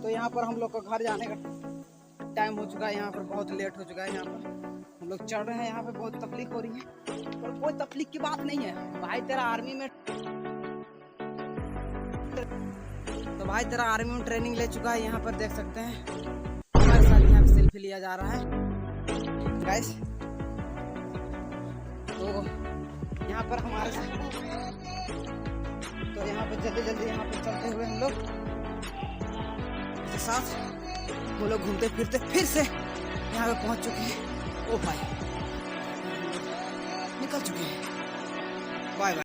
तो यहाँ पर हम लोग को घर जाने का टाइम हो चुका है। यहाँ पर बहुत लेट हो चुका है। यहाँ पर हम लोग चढ़ रहे हैं। यहाँ पे बहुत तकलीफ हो रही है, पर कोई तकलीफ की बात नहीं है भाई। तेरा आर्मी में ट्रेनिंग ले चुका है। यहाँ पर देख सकते हैं हमारे साथ यहाँ पे सेल्फी लिया जा रहा है गाइस। तो यहाँ पर हमारे साथ, तो यहाँ पर जल्दी यहाँ पर चलते हुए हम लोग के साथ वो लोग घूमते फिरते फिर से यहाँ पे पहुँच चुके हैं। ओ भाई निकल चुके हैं। Bye bye.